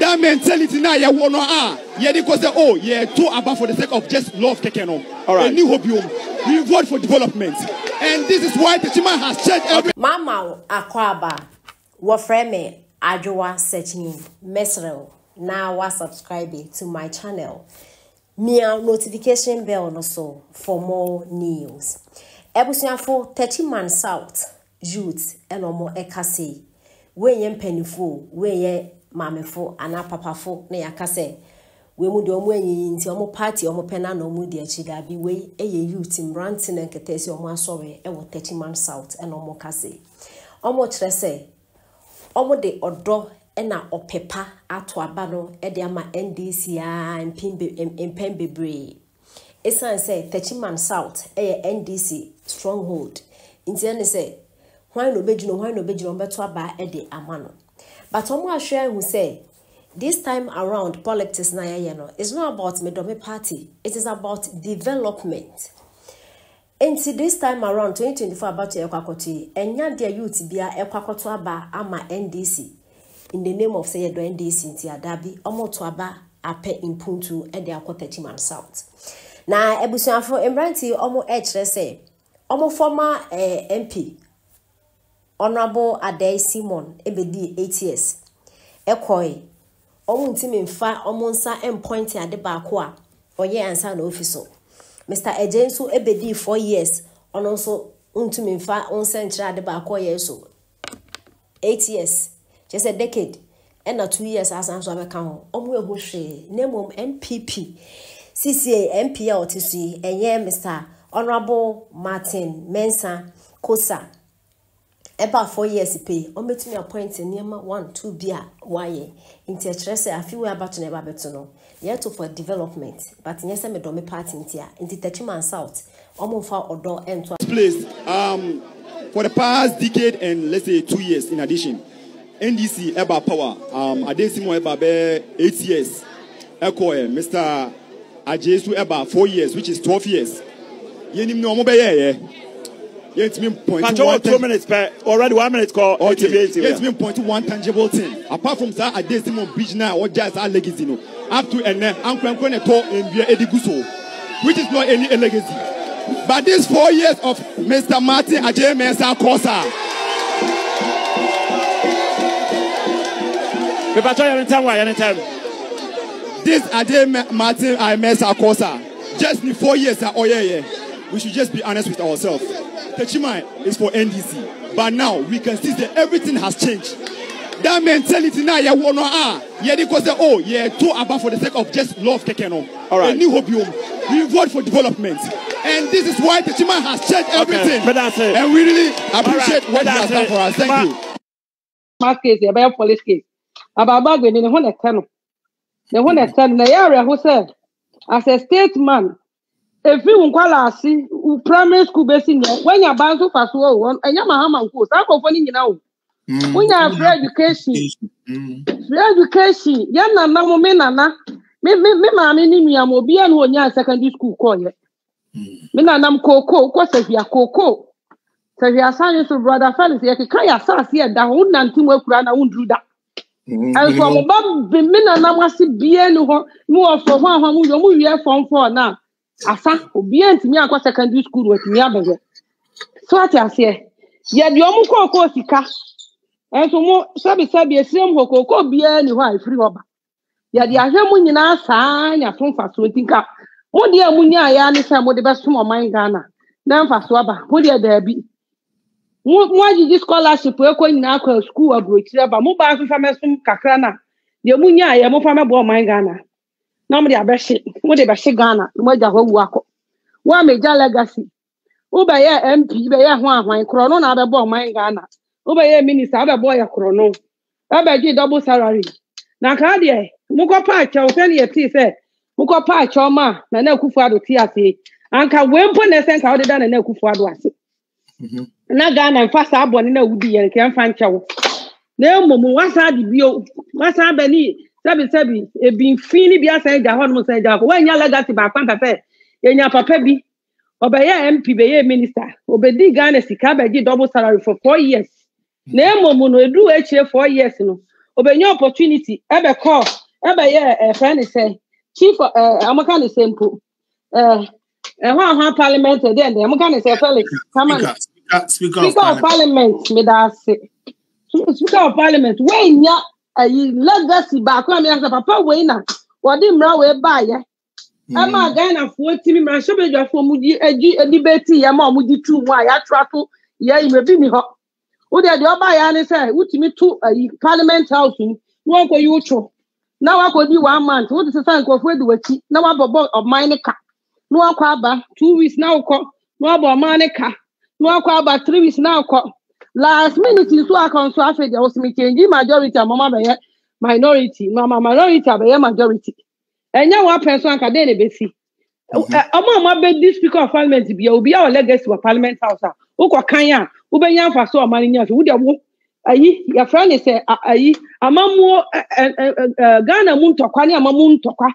That mentality now, you want to yeah, because oh, yeah, too about for the sake of just love, kekeno. All right. New hope you. We vote for development, and this is why Techiman has changed every. Mama akwaba, wa frame Ajowa Techiman mesrel. Now wa subscribe to my channel. Mia notification bell also for more news. Ebusuafo Techiman South youth enomo ekase. We yen penifo, we ye mamefo ana papafo na yakase. We mu de omo enyi nti omo party omo pena na omo de achiga bi we eye youth mranti na nketesi omo asore e wo Techiman South enomo kase. Omo kire se omo de odo na opepa ato aba no e de ama NDC a mpem bebre. Esan say Techiman South NDC stronghold. Inti ene say why no bejino beto aba e de amano. But omo ahwe who say this time around politics na ye no it's not about medome party, it is about development. Inti this time around 2024 about ekwakoti enya de youth bia ekwakoto aba ama NDC in the name of say do NDC inti adabi omo to aba ape impuntu e de akọ Techiman South. Na ebusuafo emranti omo kire say omo former MP Honorable Adey Simon ebedi 8 years ekoi omo ntimi mfa omo nsa empoint ade ba ko a oye ansa na office Mr. Ejensu ebedi 4 years ono so ntimi mfa onsa nchira ade ba ko ye so 8 years just a decade and 2 years as anso abeka ho omo eho hwe nemom NPP CCA MP otisi enye Mr. Honorable Martin Mensa Kosa eba 4 years pay o metumi appoint niema 1 2 bia waye inti akyerese afiwe abato na eba beto no yet for development but nyese me do me party ntia inti Techiman South omomfa odo ento place for the past decade and let's say 2 years in addition NDC eba power Adey Simon eba be 8 years ekoe Mr. Ajesu eba 4 years which is 12 years yenim no omo be ye Yet mean point 2 minutes per already 1 minute call. Okay. Yet mean point to one tangible thing. Apart from that, I did some bridge now or just our legacy. No, up to and then Uncle talk in Ediguso, which is not any legacy. But these 4 years of Mr. Martin Ajay Mensa Kosa. This Ajay Martin Mensa Kosa. Just in 4 years, oh yeah. We should just be honest with ourselves. Techiman is for NDC, but now we can see that everything has changed. That mentality now, you want to yeah, because oh yeah, too about for the sake of just love, kekeno. All right. New hope you. We vote for development, and this is why Techiman has changed everything. But that's it. And we really appreciate what he has done for us. Thank you. Mass case, a police case. About when in the 110, the 110, the area who said, as a statesman. If you want see primary school basing when you're bound to pass one and you're Mahama course, I'm going now. When you have free education, Yana Namomena, me, mammy, me, I'm Obian when you're secondary school call yet. Minanam Coco, course, if you're Coco. So your son is brother fellas, you can say, here, that wouldn't until work run, I won't do that. And from Bob Minanamasi bien more for one who you have from for now. Asa obianti mi akwa secondary school wet mi abege so ati ase ye de omu kokko sika enso mo sabi esiem kokko bia ni ho afiri oba ye de ahwemu nyina saa nya fonfa so tinka mo de amunya ya ni se mo de besom oman Ghana na mfa so aba mo de da bi mo agiji scholarship ekwo nyina akwa school abrochire ba mo ba so fa mesum kakra na de amunya ya mo fa mebo oman Ghana. No, they are bashing. What they bash Ghana, what the whole work. One major legacy. Ubaya MP, Baya Juan, Chrono, other boy, my Ghana. Ubaya minister, other boy, a chrono. Abaji double salary. Now, Cardia, Muko Patch, or Fanny a tea said, Muko Patch, or ma, Nana Kufado TRC. And can Wimpon and send out than a Kufado. Not Ghana and fast up one in a woody and can't find chow. No, Momo, what's that the bio? What's happening? Sabi e bin fini bia say ja hono say ja ko wanya legacy ba kwanta fe enya papa bi obeye MP beye minister obedi Ghana sika ba gi double salary for 4 years na emomu no edu echie 4 years no obenya opportunity ebe call ebe ye friend say chief amaka ne sempo parliament then amaka ne say Felix come on speaker of parliament me da say speaker of parliament when ya legacy back am ya papa we na wodi mra we ba ye ama Ghana fo timi mra shobedwa fo mudi debate ya ma mudi tu mu ya trato ya imebi mi ho wo de oba ya ne say utimi tu parliament house wo ko yucho na wa ko di 1 month wo de say ko fo di wachi na wa bobo of mine ka no akwa aba 2 weeks na uko no abo mane ka no akwa aba 3 weeks na uko last minute so akon so afa dia wo simi change majority mama be minority mama minority be majority enya one person ka dey na besi mama be this speaker of parliament bi obi a legacy of parliament house uko kan ya wo be nya fa so o mani nya so wo de wo ayi ya friend say ayi amamu Ghana mu ntokwa ne amamu ntokwa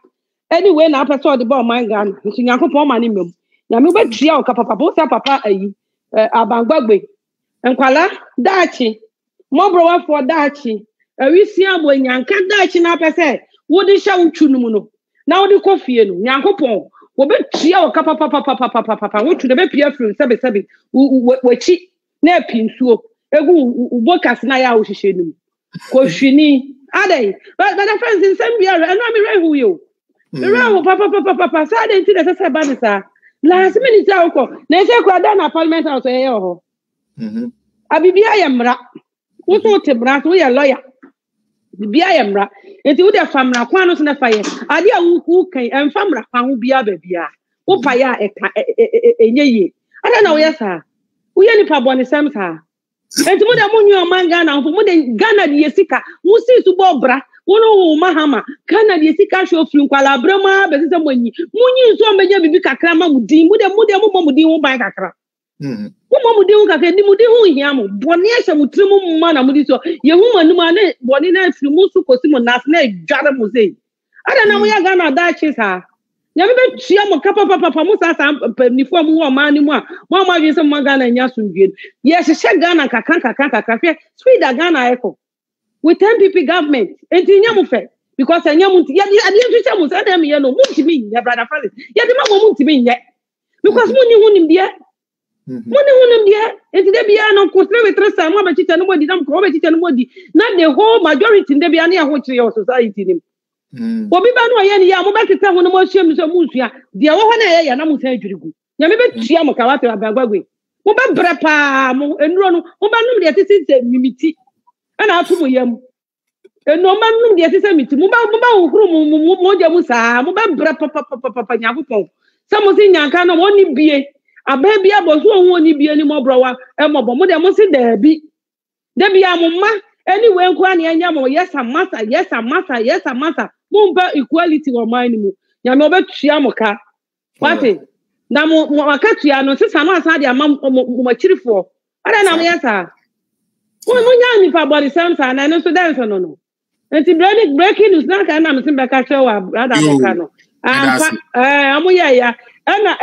anyway na person de ba man Ghana nti Yakopon ma ne mem na me betua o papa bo sa papa ayi abangbagbe enkwala daachi mobro wa for daachi awisi abo nyanka daachi na pese wo de sha utwu num no na wo de kofie no Yakopon wo betua o papa wo twu de be pia fru sebe wachi na pinsuo egu ubokas na ya wo hihye num ko hwini adai but the friends in some year and me rehu yo rehu papa sa dey ti dey say ba ni sa last minute akọ na say ko ada na parliament house e ho abibia ya mra wo so te mra so ya lawyer bibia ya mra enti wo de famra kwa no so na fa ye ade a wo kan emfamra kwa ho bia ba bia wo pa ya enye ye ada na wo ya sa wo ye ni pa boni sam sa enti mo de mo nyu man Ghana mo de Ghana de yesika mo si su bo bra wono wo mahama Ghana de yesika sho firi kwala brama be se monyi so meje bibi kakra ma mudin mo de mo mudin wo ban kakra mo mudin wo kakra ni mudin hu hia mo boni a hye mutrim mo ma na mudi so ye hu manum ane boni na firi mo su kosi mo nas na dware mo sei ada na mo ya Ghana da chi sa nyame be tua mo kapa mo sa ni fo mo wo ma ni mo a mo ma wi se mo Ghana nya so ndwie ye hye Ghana kakra fe speed Ghana eko with 10 people government enti nya mo fe because nya mo ya ade ntwe mo sa dem ye no mo ntimi nya brother Felix ya de ma mo ntimi nya because mo ni hunim de enti de bia no ko tre sa mo ba chicha no bodi dam ko ba chicha no bodi na the whole majority de bia na ho kire your society nim obi ba no ye ni ya mo ba teta ho no mo hye mi so mo sua de wo ho na ye ya na mo san adwirigu nya me be tua mo ka wa te abagwagwe mo ba bre pa mo enuro no mo ba num de tete mimiti ana atu mo yam eno ma num de tete mimiti mo ba ohuru mo je mo sa mo ba bre papa Yakopon sa mo si nyanka no woni bie aba bia bo so woni bie ni mo browa e mo bo mo de mo si da bi de bia mo ma anyway nko an anya mo yes masa mo ba equality wo man ni mo nya me obetua mo ka wate na mo akatua no sesa no asa de ama mo chirifo ada na mo yesa mo nya ni fa body sense na no so dance no enti breaking news na ka na me simba ka chewa ada mo ka no amu ya ana